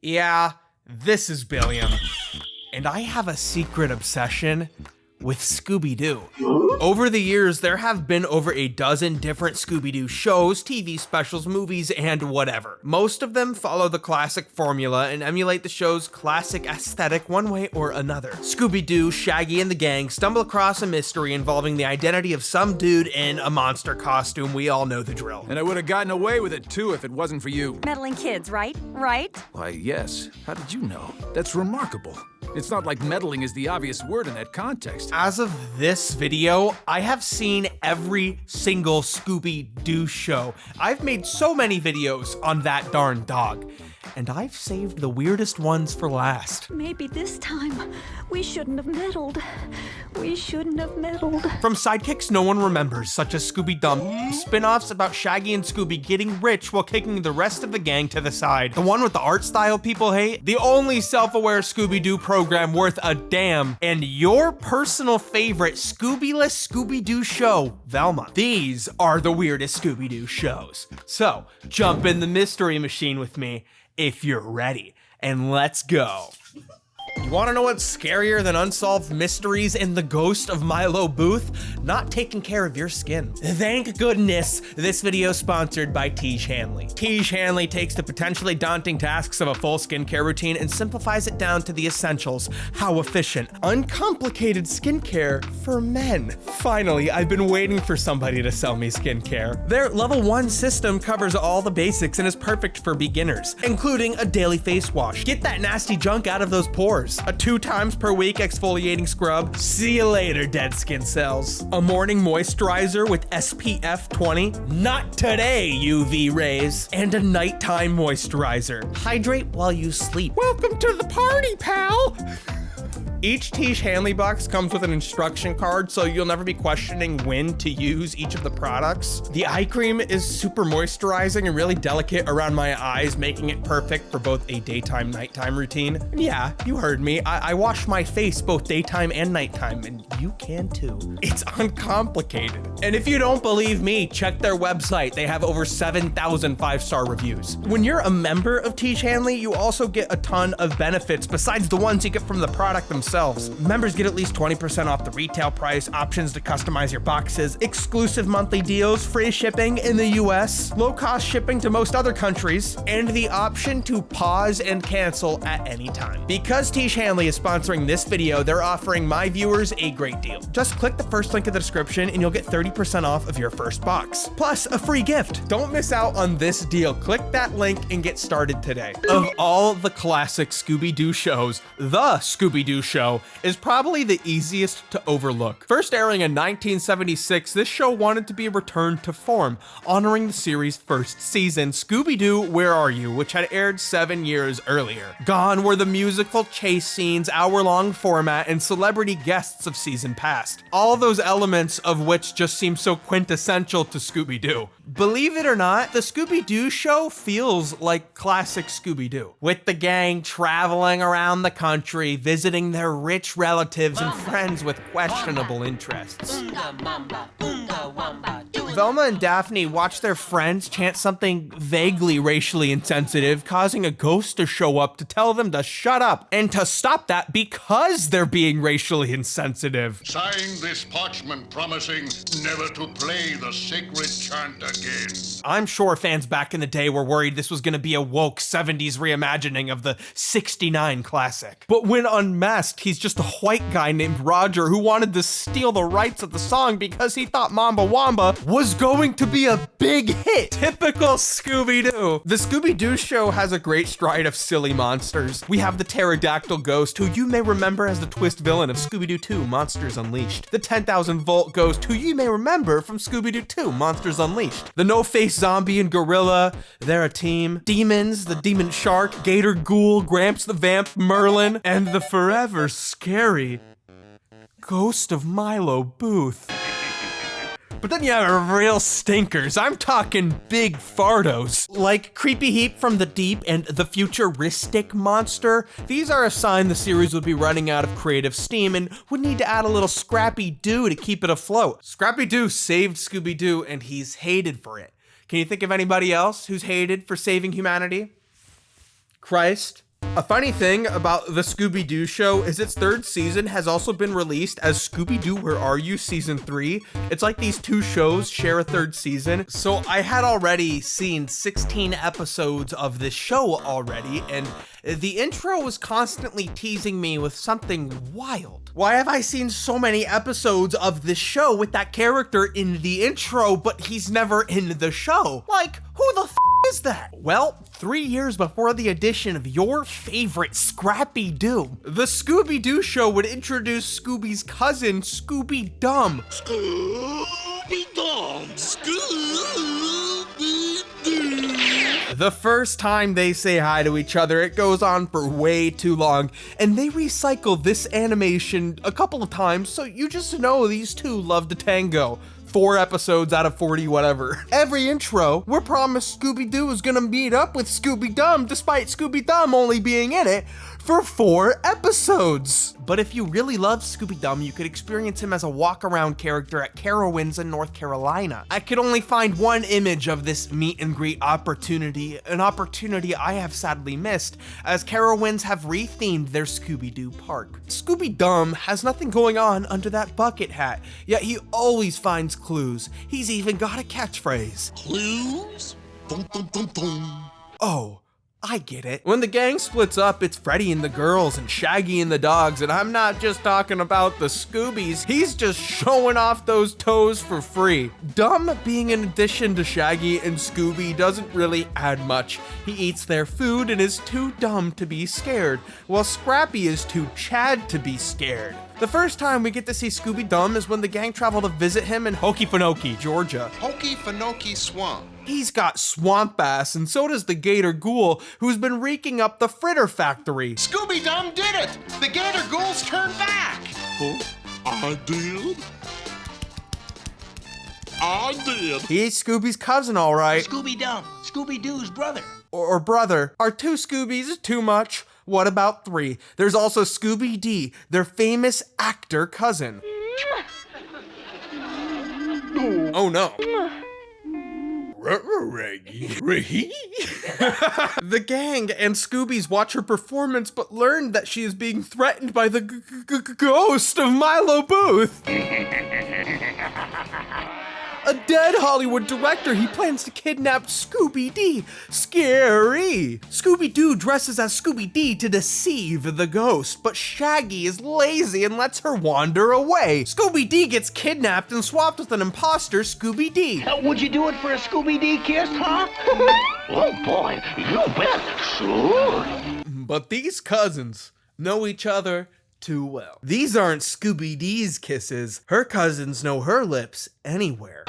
Yeah, this is Billiam, and I have a secret obsession with Scooby-Doo. Over the years, there have been over a dozen different Scooby-Doo shows, TV specials, movies, and whatever. Most of them follow the classic formula and emulate the show's classic aesthetic one way or another. Scooby-Doo, Shaggy, and the gang stumble across a mystery involving the identity of some dude in a monster costume. We all know the drill. And I would have gotten away with it too if it wasn't for you. Meddling kids, right? Right? Why, yes. How did you know? That's remarkable. It's not like meddling is the obvious word in that context. As of this video, I have seen every single Scooby-Doo show. I've made so many videos on that darn dog, and I've saved the weirdest ones for last. Maybe this time we shouldn't have meddled. We shouldn't have meddled. From sidekicks no one remembers, such as Scooby-Dum, spin-offs about Shaggy and Scooby getting rich while kicking the rest of the gang to the side, the one with the art style people hate, the only self-aware Scooby-Doo program worth a damn, and your personal favorite Scooby-less Scooby-Doo show, Velma. These are the weirdest Scooby-Doo shows. So, jump in the mystery machine with me if you're ready, and let's go. You wanna know what's scarier than unsolved mysteries and the ghost of Milo Booth? Not taking care of your skin. Thank goodness this video is sponsored by Tiege Hanley. Tiege Hanley takes the potentially daunting tasks of a full skincare routine and simplifies it down to the essentials. How efficient, uncomplicated skincare for men. Finally, I've been waiting for somebody to sell me skincare. Their level 1 system covers all the basics and is perfect for beginners, including a daily face wash. Get that nasty junk out of those pores. A 2 times per week exfoliating scrub. See you later, dead skin cells. A morning moisturizer with SPF 20. Not today, UV rays. And a nighttime moisturizer. Hydrate while you sleep. Welcome to the party, pal. Each Tiege Hanley box comes with an instruction card, so you'll never be questioning when to use each of the products. The eye cream is super moisturizing and really delicate around my eyes, making it perfect for both a daytime, nighttime routine. And yeah, you heard me. I wash my face both daytime and nighttime, and you can too. It's uncomplicated. And if you don't believe me, check their website. They have over 7,000 5-star reviews. When you're a member of Tiege Hanley, you also get a ton of benefits besides the ones you get from the product themselves. Members get at least 20% off the retail price, options to customize your boxes, exclusive monthly deals, free shipping in the US, low-cost shipping to most other countries, and the option to pause and cancel at any time. Because Tiege Hanley is sponsoring this video, they're offering my viewers a great deal. Just click the first link in the description and you'll get 30% off of your first box, plus a free gift. Don't miss out on this deal. Click that link and get started today. Of all the classic Scooby-Doo shows, the Scooby-Doo show is probably the easiest to overlook. First airing in 1976, this show wanted to be a return to form, honoring the series' first season, Scooby-Doo, Where Are You?, which had aired 7 years earlier. Gone were the musical chase scenes, hour-long format, and celebrity guests of season past. All those elements of which just seem so quintessential to Scooby-Doo. Believe it or not, the Scooby-Doo show feels like classic Scooby-Doo, with the gang traveling around the country, visiting their rich relatives and friends with questionable interests. Velma and Daphne watch their friends chant something vaguely racially insensitive, causing a ghost to show up to tell them to shut up and to stop that because they're being racially insensitive. Sign this parchment promising never to play the sacred chant again. I'm sure fans back in the day were worried this was gonna be a woke 70s reimagining of the '69 classic. But when unmasked, he's just a white guy named Roger who wanted to steal the rights of the song because he thought Mamba Wamba was going to be a big hit. Typical Scooby-Doo. The Scooby-Doo show has a great stride of silly monsters. We have the pterodactyl ghost, who you may remember as the twist villain of Scooby-Doo 2 Monsters Unleashed. The 10,000 volt ghost, who you may remember from Scooby-Doo 2 Monsters Unleashed. The no-face zombie and gorilla, they're a team. Demons, the demon shark, gator ghoul, Gramps the vamp, Merlin, and the forever scary ghost of Milo Booth. But then you have real stinkers. I'm talking big fartos. Like Creepy Heap from the Deep and the Futuristic Monster. These are a sign the series would be running out of creative steam and would need to add a little Scrappy-Doo to keep it afloat. Scrappy-Doo saved Scooby-Doo and he's hated for it. Can you think of anybody else who's hated for saving humanity? Christ, A funny thing about the Scooby-Doo show is its third season has also been released as Scooby-Doo Where Are You Season 3. It's like these two shows share a third season. So I had already seen 16 episodes of this show already, and the intro was constantly teasing me with something wild. Why have I seen so many episodes of this show with that character in the intro, but he's never in the show? Like, who the is that? Well, 3 years before the addition of your favorite Scrappy-Doo, the Scooby-Doo show would introduce Scooby's cousin, Scooby-Dum. Scooby-Dum! Scooby-Doo! The first time they say hi to each other, it goes on for way too long, and they recycle this animation a couple of times, so you just know these two love to tango. 4 episodes out of 40, whatever. Every intro, we're promised Scooby-Doo is gonna meet up with Scooby-Dum, despite Scooby-Dum only being in it for 4 episodes. But if you really love Scooby-Dum, you could experience him as a walk-around character at Carowinds in North Carolina. I could only find one image of this meet and greet opportunity, an opportunity I have sadly missed, as Carowinds have rethemed their Scooby-Doo park. Scooby-Dum has nothing going on under that bucket hat, yet he always finds clues. He's even got a catchphrase. Clues? Dum, dum, dum, dum. Oh, I get it. When the gang splits up, it's Freddy and the girls and Shaggy and the dogs, and I'm not just talking about the Scoobies, he's just showing off those toes for free. Dum being an addition to Shaggy and Scooby doesn't really add much. He eats their food and is too dumb to be scared, while Scrappy is too Chad to be scared. The first time we get to see Scooby-Dum is when the gang travel to visit him in Okefenokee, Georgia. Okefenokee Swamp. He's got swamp ass, and so does the Gator Ghoul, who's been reeking up the fritter factory. Scooby-Dum did it! The Gator Ghouls turned back! Huh? I did? I did. He's Scooby's cousin, all right. Scooby-Dum, Scooby-Doo's brother. Or brother. Are 2 Scoobies too much? What about 3? There's also Scooby-D, their famous actor cousin. Oh no. The gang and Scoobies watch her performance but learn that she is being threatened by the ghost of Milo Booth. A dead Hollywood director, he plans to kidnap Scooby-D. Scary! Scooby-Doo dresses as Scooby-D to deceive the ghost, but Shaggy is lazy and lets her wander away. Scooby-D gets kidnapped and swapped with an imposter, Scooby-D. Would you do it for a Scooby-Dee kiss, huh? Oh boy, you bet. Sure. But these cousins know each other too well. These aren't Scooby-Dee's kisses. Her cousins know her lips anywhere.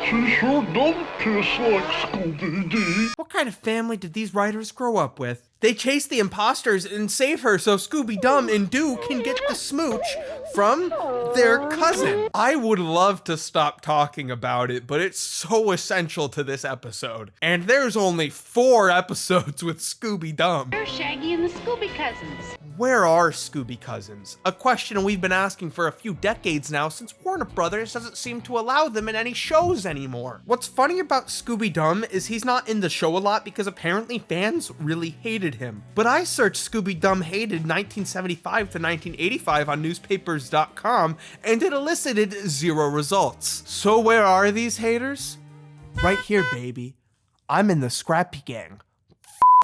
She sure don't kiss like Scooby-Dee. What kind of family did these writers grow up with? They chase the imposters and save her so Scooby-Dum and Doo can get the smooch from their cousin. I would love to stop talking about it, but it's so essential to this episode. And there's only 4 episodes with Scooby-Dum. They're Shaggy and the Scooby Cousins. Where are Scooby Cousins? A question we've been asking for a few decades now since Warner Brothers doesn't seem to allow them in any shows anymore. What's funny about Scooby-Dum is he's not in the show a lot because apparently fans really hated him. But I searched Scooby-Dum hated 1975 to 1985 on newspapers.com and it elicited 0 results. So where are these haters? Right here, baby. I'm in the Scrappy Gang.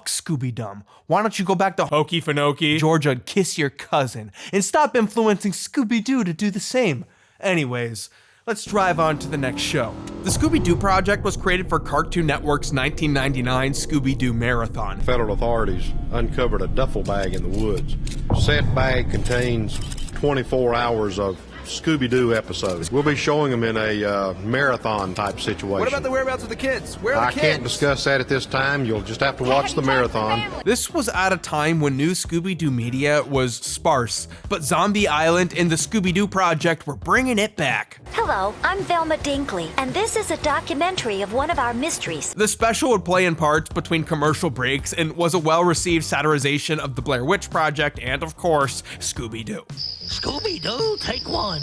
Scooby-Dum. Why don't you go back to Okefenokee, Georgia, and kiss your cousin, and stop influencing Scooby-Doo to do the same? Anyways, let's drive on to the next show. The Scooby-Doo Project was created for Cartoon Network's 1999 Scooby-Doo Marathon. Federal authorities uncovered a duffel bag in the woods. Said bag contains 24 hours of Scooby-Doo episodes. We'll be showing them in a marathon type situation. What about the whereabouts of the kids? Where are the kids? I can't discuss that at this time. You'll just have to watch the marathon. This was at a time when new Scooby-Doo media was sparse, but Zombie Island and the Scooby-Doo Project were bringing it back. Hello, I'm Velma Dinkley, and this is a documentary of one of our mysteries. The special would play in parts between commercial breaks and was a well-received satirization of the Blair Witch Project and, of course, Scooby-Doo. Scooby-Doo, take 1.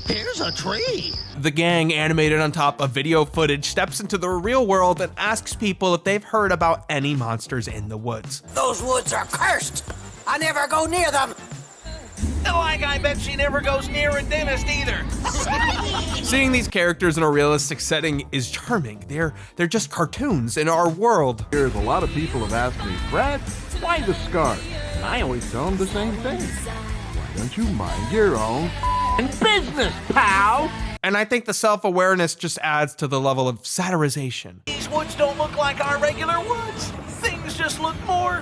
Here's a tree. The gang, animated on top of video footage, steps into the real world and asks people if they've heard about any monsters in the woods. Those woods are cursed. I never go near them. Like, I bet she never goes near a dentist either. Seeing these characters in a realistic setting is charming. They're just cartoons in our world. Here's a lot of people have asked me, Brad, why the scarf? I always tell them the same thing. Why don't you mind your own business, pal? And I think the self-awareness just adds to the level of satirization. These woods don't look like our regular woods. Things just look more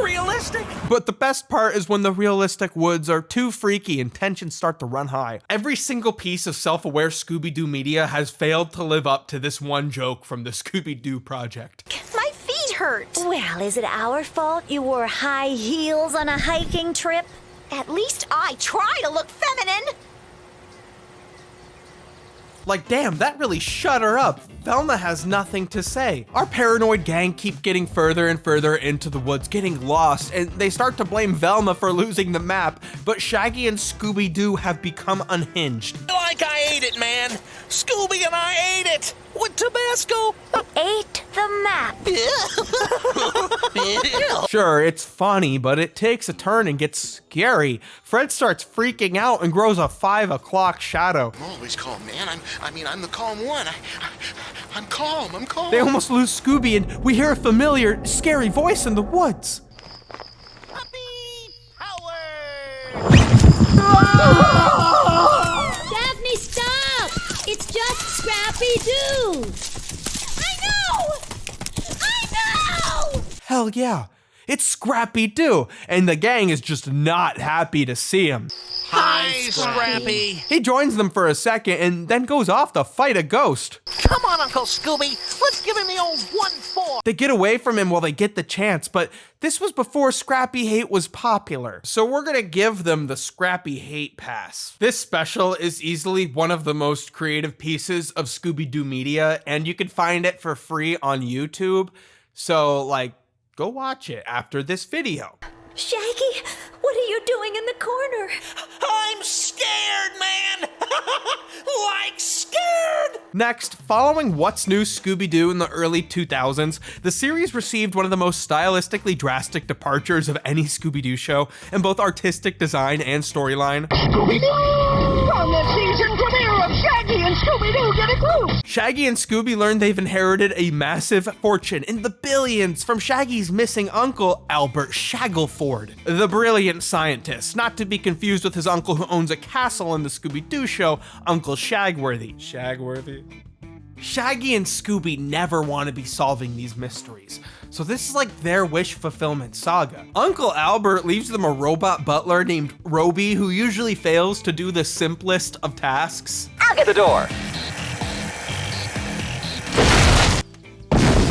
realistic. But the best part is when the realistic woods are too freaky and tensions start to run high. Every single piece of self-aware Scooby-Doo media has failed to live up to this one joke from the Scooby-Doo Project. My feet hurt. Well, is it our fault you wore high heels on a hiking trip? At least I try to look feminine. Like, damn, that really shut her up. Velma has nothing to say. Our paranoid gang keep getting further and further into the woods, getting lost, and they start to blame Velma for losing the map, but Shaggy and Scooby-Doo have become unhinged. Like I ate it, man. Scooby and I ate it. With Tabasco. Ate the map. Sure, it's funny, but it takes a turn and gets scary. Fred starts freaking out and grows a 5 o'clock shadow. I'm always calm, man. I'm the calm one. I'm calm. I'm calm. They almost lose Scooby and we hear a familiar, scary voice in the woods. Puppy power! Daphne, stop! It's just Scrappy-Doo! I know! Hell yeah, it's Scrappy-Doo, and the gang is just not happy to see him. Hi, Scrappy. He joins them for a second and then goes off to fight a ghost. Come on, Uncle Scooby. Let's give him the old 1-4. They get away from him while they get the chance, but this was before Scrappy Hate was popular, so we're gonna give them the Scrappy Hate pass. This special is easily one of the most creative pieces of Scooby-Doo media, and you can find it for free on YouTube, so like, go watch it after this video. Shaggy, what are you doing in the corner? I'm scared, man. Like scared. Next, following What's New Scooby-Doo in the early 2000s, the series received one of the most stylistically drastic departures of any Scooby-Doo show in both artistic design and storyline. Scooby-Doo! From the season premiere of Shaggy and Scooby-Doo Get a Groove! Shaggy and Scooby learn they've inherited a massive fortune in the billions from Shaggy's missing uncle, Albert Shackleford, the brilliant scientist, not to be confused with his uncle who owns a castle in the Scooby-Doo show, Uncle Shagworthy. Shaggy and Scooby never want to be solving these mysteries, so this is like their wish fulfillment saga. Uncle Albert leaves them a robot butler named Roby who usually fails to do the simplest of tasks. I'll get the door.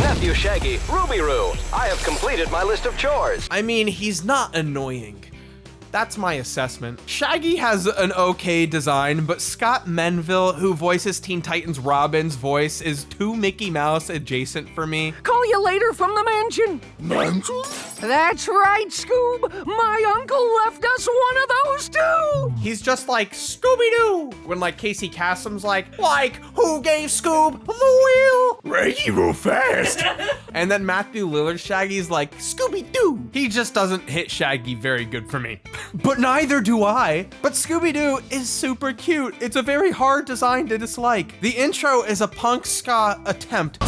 Nephew Shaggy, Ruby-Roo, I have completed my list of chores. I mean, he's not annoying. That's my assessment. Shaggy has an okay design, but Scott Menville, who voices Teen Titans Robin's voice, is too Mickey Mouse adjacent for me. Call you later from the mansion. Mansion? That's right, Scoob. My uncle left us one of those too. He's just like Scooby-Doo. When like Casey Kasem's like, who gave Scoob the wheel? Reggie real fast. And then Matthew Lillard Shaggy's like, Scooby-Doo. He just doesn't hit Shaggy very good for me. But neither do I. But Scooby-Doo is super cute. It's a very hard design to dislike. The intro is a punk ska attempt.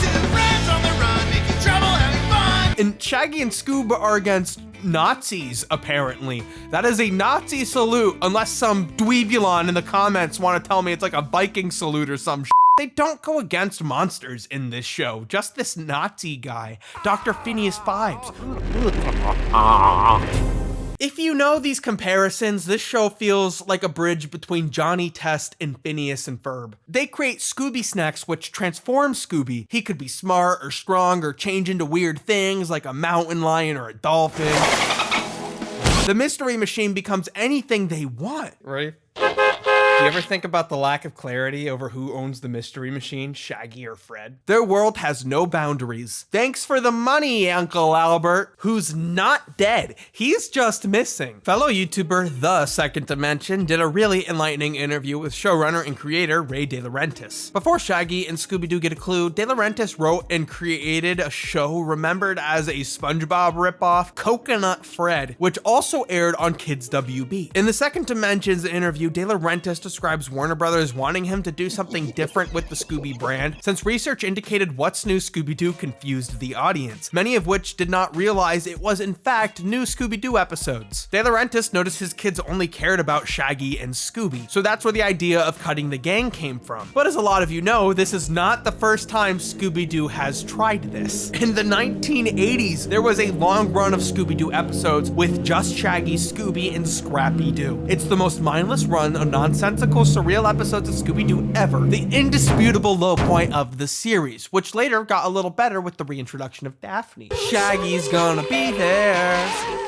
And Shaggy and Scoob are against Nazis, apparently. That is a Nazi salute, unless some dweebulon in the comments want to tell me it's like a Viking salute or some shit. They don't go against monsters in this show, just this Nazi guy, Dr. Phineas Fibes. If you know these comparisons, this show feels like a bridge between Johnny Test and Phineas and Ferb. They create Scooby snacks which transform Scooby. He could be smart or strong or change into weird things like a mountain lion or a dolphin. The mystery machine becomes anything they want. Ready? You ever think about the lack of clarity over who owns the mystery machine, Shaggy or Fred? Their world has no boundaries. Thanks for the money, Uncle Albert, who's not dead. He's just missing. Fellow YouTuber The Second Dimension did a really enlightening interview with showrunner and creator Ray De Laurentiis. Before Shaggy and Scooby-Doo get a clue, De Laurentiis wrote and created a show remembered as a SpongeBob ripoff, Coconut Fred, which also aired on Kids WB. In The Second Dimension's interview, De Laurentiis describes Warner Brothers wanting him to do something different with the Scooby brand, since research indicated What's New Scooby-Doo confused the audience, many of which did not realize it was in fact new Scooby-Doo episodes. De Laurentiis noticed his kids only cared about Shaggy and Scooby, so that's where the idea of cutting the gang came from. But as a lot of you know, this is not the first time Scooby-Doo has tried this. In the 1980s, there was a long run of Scooby-Doo episodes with just Shaggy, Scooby, and Scrappy-Doo. It's the most mindless run of nonsensical, surreal episodes of Scooby-Doo ever, the indisputable low point of the series, which later got a little better with the reintroduction of Daphne. Shaggy's gonna be there,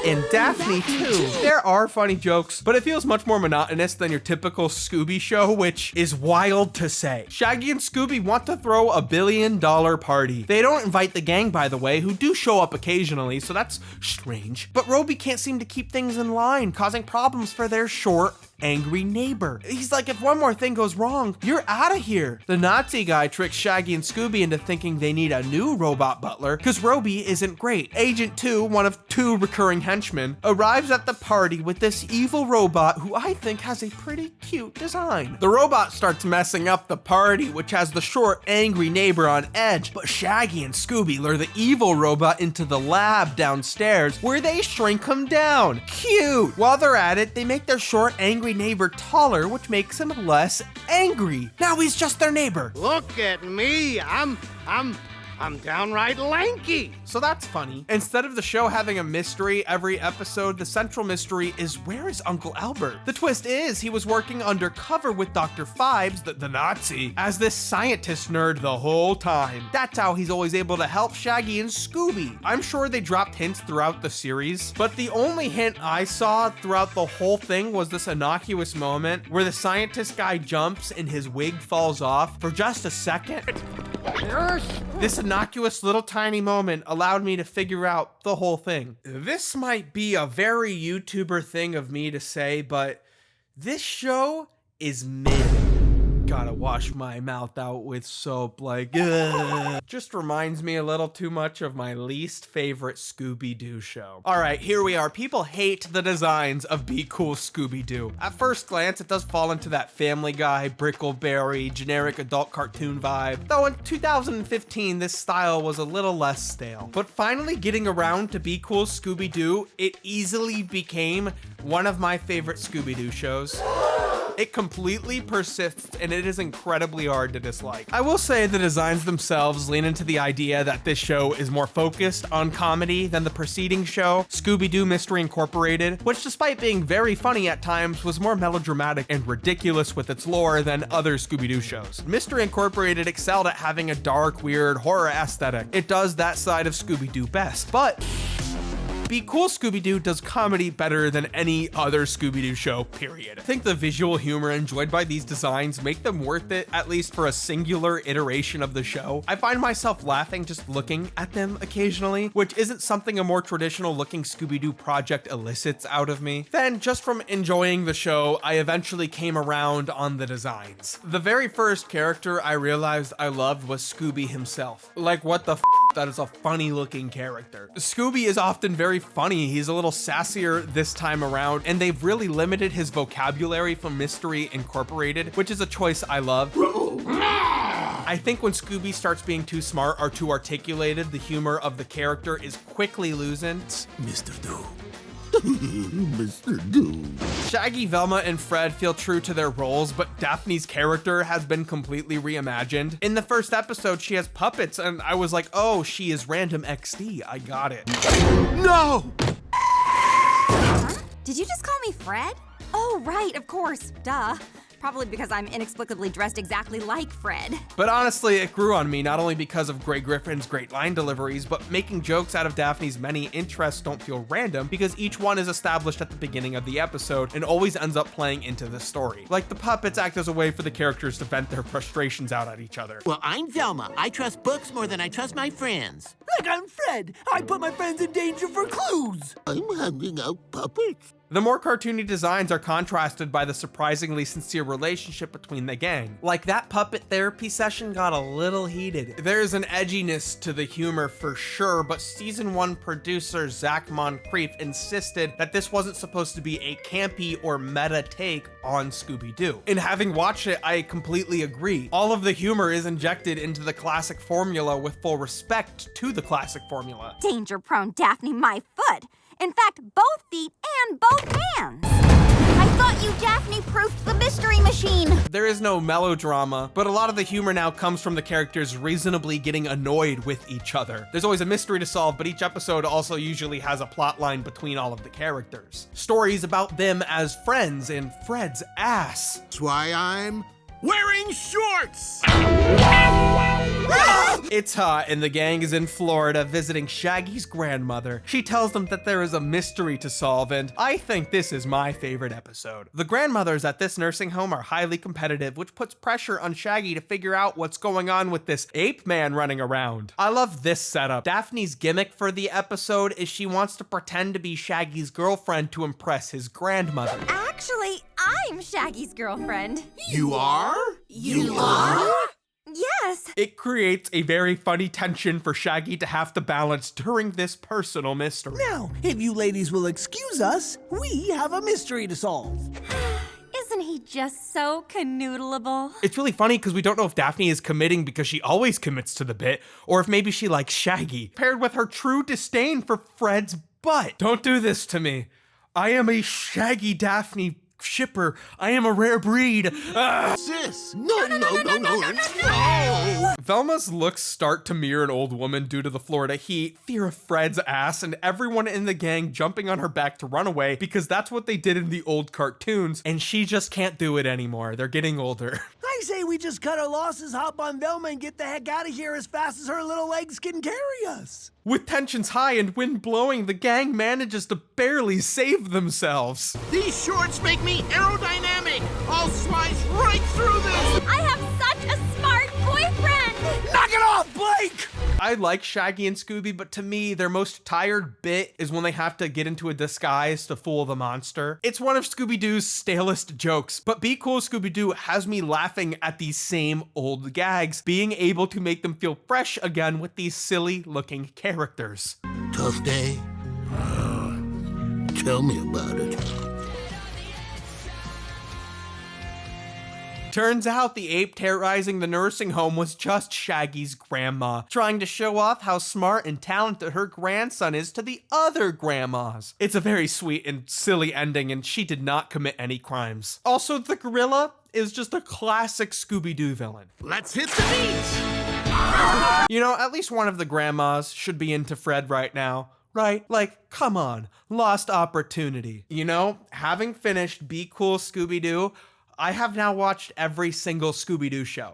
and Daphne too. There are funny jokes, but it feels much more monotonous than your typical Scooby show, which is wild to say. Shaggy and Scooby want to throw $1 billion party. They don't invite the gang, by the way, who do show up occasionally, so that's strange. But Roby can't seem to keep things in line, causing problems for their short, angry neighbor. He's like, if one more thing goes wrong, you're out of here. The Nazi guy tricks Shaggy and Scooby into thinking they need a new robot butler because Roby isn't great. Agent 2, one of 2 recurring henchmen, arrives at the party with this evil robot who I think has a pretty cute design. The robot starts messing up the party, which has the short, angry neighbor on edge, but Shaggy and Scooby lure the evil robot into the lab downstairs where they shrink him down. Cute! While they're at it, they make their short, angry neighbor taller, which makes him less angry. Now he's just their neighbor. Look at me. I'm downright lanky. So that's funny. Instead of the show having a mystery every episode, the central mystery is, where is Uncle Albert? The twist is he was working undercover with Dr. Phibes, the Nazi, as this scientist nerd the whole time. That's how he's always able to help Shaggy and Scooby. I'm sure they dropped hints throughout the series, but the only hint I saw throughout the whole thing was this innocuous moment where the scientist guy jumps and his wig falls off for just a second. This innocuous little tiny moment allowed me to figure out the whole thing. This might be a very YouTuber thing of me to say, but this show is mid. Gotta wash my mouth out with soap, like, ugh. Just reminds me a little too much of my least favorite Scooby-Doo show. All right, here we are. People hate the designs of Be Cool Scooby-Doo. At first glance, it does fall into that Family Guy, Brickleberry, generic adult cartoon vibe. Though in 2015, this style was a little less stale. But finally getting around to Be Cool Scooby-Doo, it easily became one of my favorite Scooby-Doo shows. It completely persists, and it is incredibly hard to dislike. I will say the designs themselves lean into the idea that this show is more focused on comedy than the preceding show, Scooby-Doo Mystery Incorporated, which despite being very funny at times, was more melodramatic and ridiculous with its lore than other Scooby-Doo shows. Mystery Incorporated excelled at having a dark, weird horror aesthetic. It does that side of Scooby-Doo best, but Be Cool Scooby-Doo does comedy better than any other Scooby-Doo show, period. I think the visual humor enjoyed by these designs make them worth it, at least for a singular iteration of the show. I find myself laughing just looking at them occasionally, which isn't something a more traditional looking Scooby-Doo project elicits out of me. Then, just from enjoying the show, I eventually came around on the designs. The very first character I realized I loved was Scooby himself. Like, what the f***, that is a funny looking character. Scooby is often very funny. He's a little sassier this time around, and they've really limited his vocabulary from Mystery Incorporated, which is a choice I love. I think when Scooby starts being too smart or too articulated, the humor of the character is quickly loosened. Mr. Doo. Mr. Doo. Shaggy, Velma, and Fred feel true to their roles, but Daphne's character has been completely reimagined. In the first episode, she has puppets, and I was like, oh, she is Random XD. I got it. No! Huh? Did you just call me Fred? Oh, right, of course. Duh. Probably because I'm inexplicably dressed exactly like Fred. But honestly, it grew on me not only because of Grey Griffin's great line deliveries, but making jokes out of Daphne's many interests don't feel random because each one is established at the beginning of the episode and always ends up playing into the story. Like the puppets act as a way for the characters to vent their frustrations out at each other. Well, I'm Velma. I trust books more than I trust my friends. Like I'm Fred. I put my friends in danger for clues. I'm handing out puppets. The more cartoony designs are contrasted by the surprisingly sincere relationship between the gang. Like that puppet therapy session got a little heated. There's an edginess to the humor for sure, but season 1 producer Zach Moncrief insisted that this wasn't supposed to be a campy or meta take on Scooby-Doo. And having watched it, I completely agree. All of the humor is injected into the classic formula with full respect to the classic formula. Danger-prone Daphne, my foot. In fact, both feet and both hands. I thought you Daphne-proofed the mystery machine. There is no melodrama, but a lot of the humor now comes from the characters reasonably getting annoyed with each other. There's always a mystery to solve, but each episode also usually has a plot line between all of the characters. Stories about them as friends and Fred's ass. That's why I'm wearing shorts! It's hot and the gang is in Florida visiting Shaggy's grandmother. She tells them that there is a mystery to solve, and I think this is my favorite episode. The grandmothers at this nursing home are highly competitive, which puts pressure on Shaggy to figure out what's going on with this ape man running around. I love this setup. Daphne's gimmick for the episode is she wants to pretend to be Shaggy's girlfriend to impress his grandmother. Actually, I'm Shaggy's girlfriend. You are? You are? Yes. It creates a very funny tension for Shaggy to have to balance during this personal mystery. Now, if you ladies will excuse us, we have a mystery to solve. Isn't he just so canoodleable? It's really funny because we don't know if Daphne is committing because she always commits to the bit, or if maybe she likes Shaggy, paired with her true disdain for Fred's butt. Don't do this to me. I am a Shaggy Daphne shipper. I am a rare breed. Sis, no. Velma's looks start to mirror an old woman due to the Florida heat, fear of Fred's ass, and everyone in the gang jumping on her back to run away because that's what they did in the old cartoons, and she just can't do it anymore. They're getting older. I say we just cut our losses, hop on Velma, and get the heck out of here as fast as her little legs can carry us. With tensions high and wind blowing, the gang manages to barely save themselves. These shorts make me aerodynamic. I'll slice right through this. I have such a smart boyfriend. Knock it off, Blake! I like Shaggy and Scooby, but to me, their most tired bit is when they have to get into a disguise to fool the monster. It's one of Scooby-Doo's stalest jokes, but Be Cool Scooby-Doo has me laughing at these same old gags, being able to make them feel fresh again with these silly-looking characters. Tough day? Tell me about it. Turns out the ape terrorizing the nursing home was just Shaggy's grandma, trying to show off how smart and talented her grandson is to the other grandmas. It's a very sweet and silly ending, and she did not commit any crimes. Also, the gorilla is just a classic Scooby-Doo villain. Let's hit the beach! You know, at least one of the grandmas should be into Fred right now. Right? Like, come on, lost opportunity. You know, having finished Be Cool Scooby-Doo, I have now watched every single Scooby-Doo show.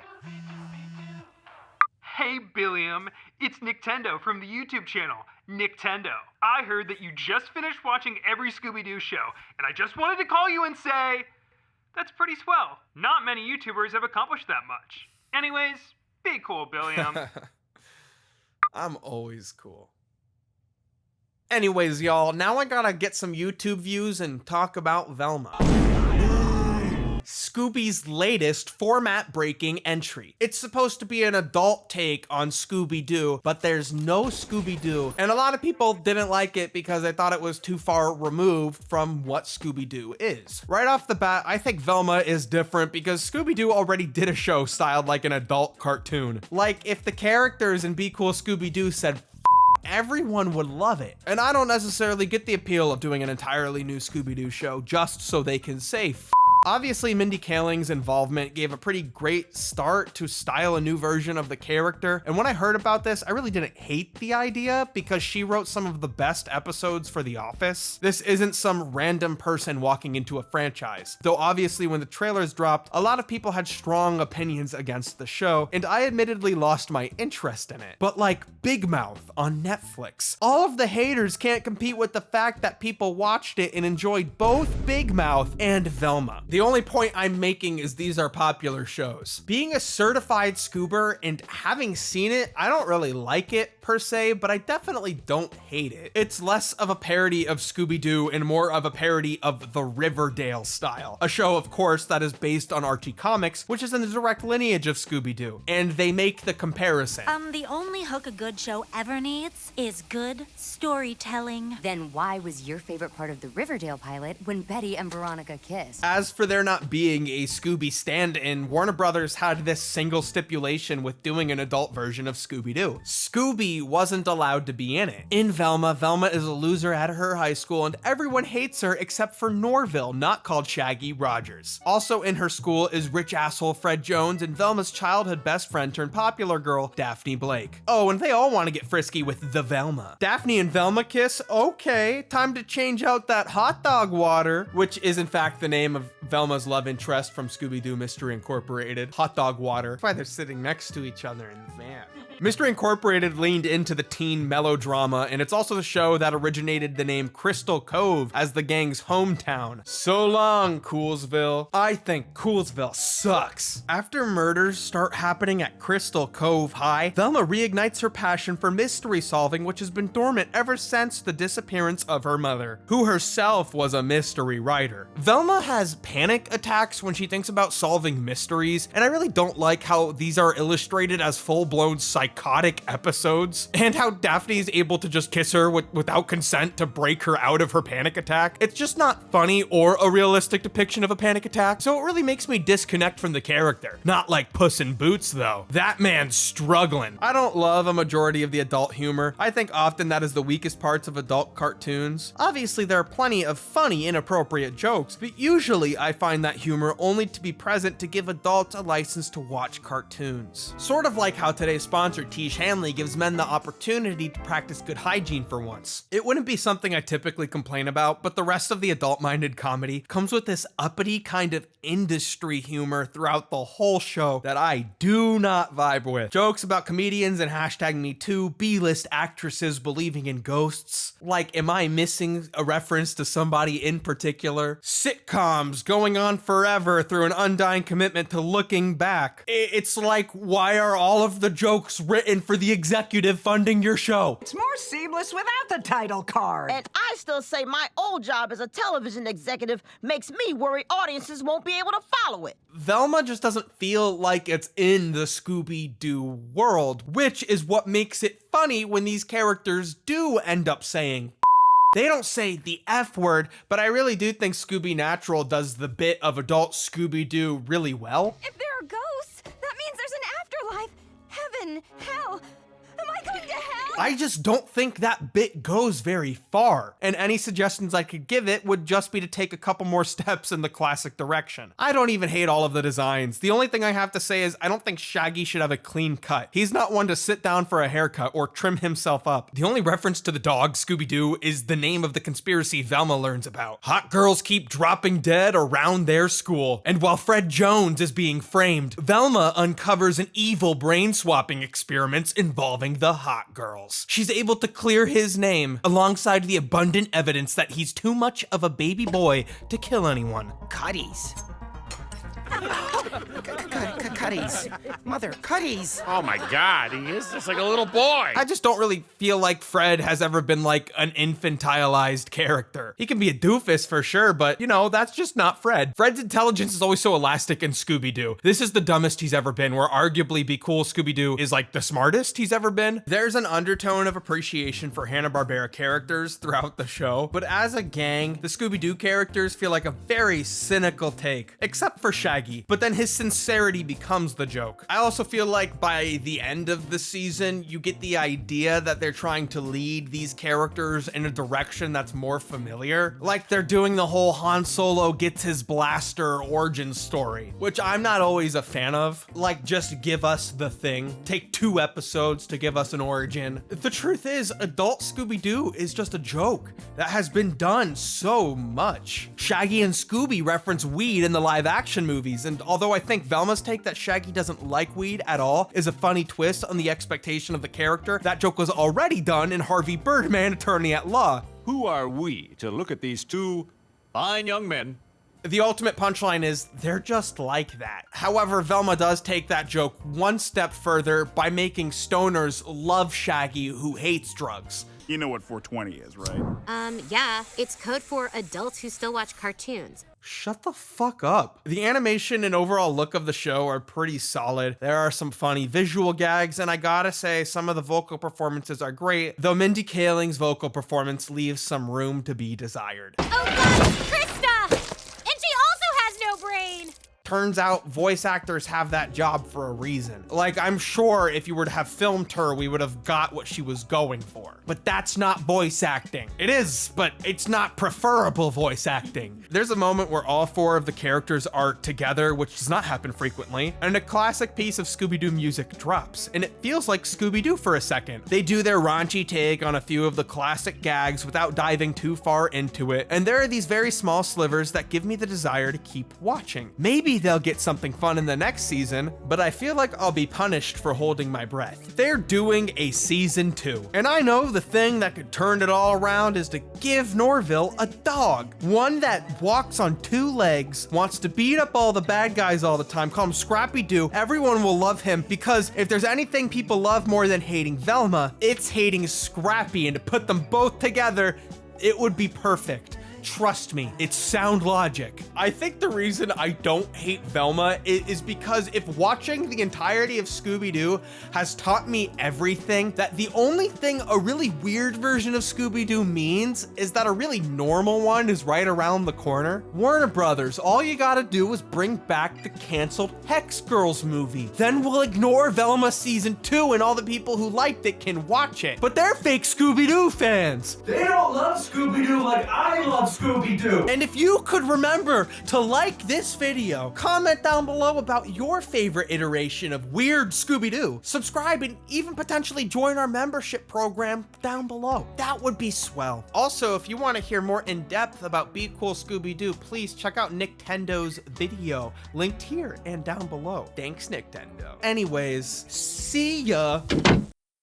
Hey, Billiam, it's Nictendo from the YouTube channel, Nictendo. I heard that you just finished watching every Scooby-Doo show, and I just wanted to call you and say, that's pretty swell. Not many YouTubers have accomplished that much. Anyways, be cool, Billiam. I'm always cool. Anyways, y'all, now I gotta get some YouTube views and talk about Velma. Scooby's latest format-breaking entry. It's supposed to be an adult take on Scooby-Doo, but there's no Scooby-Doo, and a lot of people didn't like it because they thought it was too far removed from what Scooby-Doo is. Right off the bat, I think Velma is different because Scooby-Doo already did a show styled like an adult cartoon. Like, if the characters in Be Cool Scooby-Doo said everyone would love it. And I don't necessarily get the appeal of doing an entirely new Scooby-Doo show just so they can say Obviously, Mindy Kaling's involvement gave a pretty great start to style a new version of the character, and when I heard about this, I really didn't hate the idea because she wrote some of the best episodes for The Office. This isn't some random person walking into a franchise, though obviously when the trailers dropped, a lot of people had strong opinions against the show, and I admittedly lost my interest in it. But like Big Mouth on Netflix, all of the haters can't compete with the fact that people watched it and enjoyed both Big Mouth and Velma. The only point I'm making is these are popular shows. Being a certified scoober and having seen it, I don't really like it per se, but I definitely don't hate it. It's less of a parody of Scooby-Doo and more of a parody of the Riverdale style, a show of course that is based on Archie Comics, which is in the direct lineage of Scooby-Doo, and they make the comparison. The only hook a good show ever needs is good storytelling. Then why was your favorite part of the Riverdale pilot when Betty and Veronica kissed? As for there not being a Scooby stand-in, Warner Brothers had this single stipulation with doing an adult version of Scooby-Doo. Scooby wasn't allowed to be in it. In Velma, Velma is a loser at her high school and everyone hates her except for Norville, not called Shaggy, Rogers. Also in her school is rich asshole Fred Jones and Velma's childhood best friend turned popular girl, Daphne Blake. Oh, and they all want to get frisky with the Velma. Daphne and Velma kiss? Okay, time to change out that hot dog water, which is in fact the name of Velma's love interest from Scooby-Doo Mystery Incorporated, Hot Dog Water. That's why they're sitting next to each other in the van. Mystery Incorporated leaned into the teen melodrama, and it's also the show that originated the name Crystal Cove as the gang's hometown. So long, Coolsville. I think Coolsville sucks. After murders start happening at Crystal Cove High, Velma reignites her passion for mystery solving, which has been dormant ever since the disappearance of her mother, who herself was a mystery writer. Velma has panic attacks when she thinks about solving mysteries, and I really don't like how these are illustrated as full-blown psychotic episodes, and how Daphne is able to just kiss her without consent to break her out of her panic attack. It's just not funny or a realistic depiction of a panic attack, so it really makes me disconnect from the character. Not like Puss in Boots though. That man's struggling. I don't love a majority of the adult humor. I think often that is the weakest parts of adult cartoons. Obviously there are plenty of funny, inappropriate jokes, but usually I find that humor only to be present to give adults a license to watch cartoons. Sort of like how today's sponsor Tish Hanley gives men the opportunity to practice good hygiene for once. It wouldn't be something I typically complain about, but the rest of the adult-minded comedy comes with this uppity kind of industry humor throughout the whole show that I do not vibe with. Jokes about comedians and #MeToo, B-list actresses believing in ghosts. Like, am I missing a reference to somebody in particular? Sitcoms going on forever through an undying commitment to looking back. It's like, why are all of the jokes written for the executive funding your show? It's more seamless without the title card. And I still say my old job as a television executive makes me worry audiences won't be able to follow it. Velma just doesn't feel like it's in the Scooby-Doo world, which is what makes it funny when these characters do end up saying They don't say the F word, but I really do think Scooby Natural does the bit of adult Scooby-Doo really well. If there are ghosts, that means there's an afterlife. Heaven, hell. Am I going to hell? I just don't think that bit goes very far, and any suggestions I could give it would just be to take a couple more steps in the classic direction. I don't even hate all of the designs. The only thing I have to say is I don't think Shaggy should have a clean cut. He's not one to sit down for a haircut or trim himself up. The only reference to the dog, Scooby-Doo, is the name of the conspiracy Velma learns about. Hot girls keep dropping dead around their school, and while Fred Jones is being framed, Velma uncovers an evil brain-swapping experiments involving the hot girls. She's able to clear his name alongside the abundant evidence that he's too much of a baby boy to kill anyone. Cuddies. Cuddies. Mother, Cuddies. Oh my God, he is just like a little boy. I just don't really feel like Fred has ever been like an infantilized character. He can be a doofus for sure, but you know, that's just not Fred. Fred's intelligence is always so elastic in Scooby-Doo. This is the dumbest he's ever been, where arguably Be Cool Scooby-Doo is like the smartest he's ever been. There's an undertone of appreciation for Hanna-Barbera characters throughout the show, but as a gang, the Scooby-Doo characters feel like a very cynical take, except for Shaggy. Shaggy, but then his sincerity becomes the joke. I also feel like by the end of the season, you get the idea that they're trying to lead these characters in a direction that's more familiar. Like they're doing the whole Han Solo gets his blaster origin story, which I'm not always a fan of. Like, just give us the thing. Take 2 episodes to give us an origin. The truth is, Adult Scooby-Doo is just a joke that has been done so much. Shaggy and Scooby reference weed in the live action movies, and although I think Velma's take that Shaggy doesn't like weed at all is a funny twist on the expectation of the character, that joke was already done in Harvey Birdman, Attorney at Law. Who are we to look at these 2 fine young men? The ultimate punchline is, they're just like that. However, Velma does take that joke one step further by making stoners love Shaggy who hates drugs. You know what 420 is, right? Yeah, it's code for adults who still watch cartoons. Shut the fuck up. The animation and overall look of the show are pretty solid. There are some funny visual gags, and I gotta say, some of the vocal performances are great, though Mindy Kaling's vocal performance leaves some room to be desired. Oh God, it's Krista! And she also has no brain! Turns out voice actors have that job for a reason. Like, I'm sure if you were to have filmed her, we would have got what she was going for. But that's not voice acting. It is, but it's not preferable voice acting. There's a moment where all 4 of the characters are together, which does not happen frequently, and a classic piece of Scooby-Doo music drops, and it feels like Scooby-Doo for a second. They do their raunchy take on a few of the classic gags without diving too far into it, and there are these very small slivers that give me the desire to keep watching. Maybe they'll get something fun in the next season, but I feel like I'll be punished for holding my breath. They're doing a season 2, and I know the thing that could turn it all around is to give Norville a dog. One that walks on 2 legs, wants to beat up all the bad guys all the time, call him Scrappy-Doo. Everyone will love him because if there's anything people love more than hating Velma, it's hating Scrappy, and to put them both together, it would be perfect. Trust me, it's sound logic. I think the reason I don't hate Velma is because if watching the entirety of Scooby-Doo has taught me everything, that the only thing a really weird version of Scooby-Doo means is that a really normal one is right around the corner. Warner Brothers, all you gotta do is bring back the canceled Hex Girls movie. Then we'll ignore Velma season 2 and all the people who liked it can watch it. But they're fake Scooby-Doo fans. They don't love Scooby-Doo like I love Scooby-Doo. And if you could remember to like this video, comment down below about your favorite iteration of weird Scooby-Doo, subscribe, and even potentially join our membership program down below. That would be swell. Also, if you want to hear more in depth about Be Cool Scooby-Doo, please check out Nintendo's video, linked here and down below. Thanks, Nintendo. Anyways, see ya.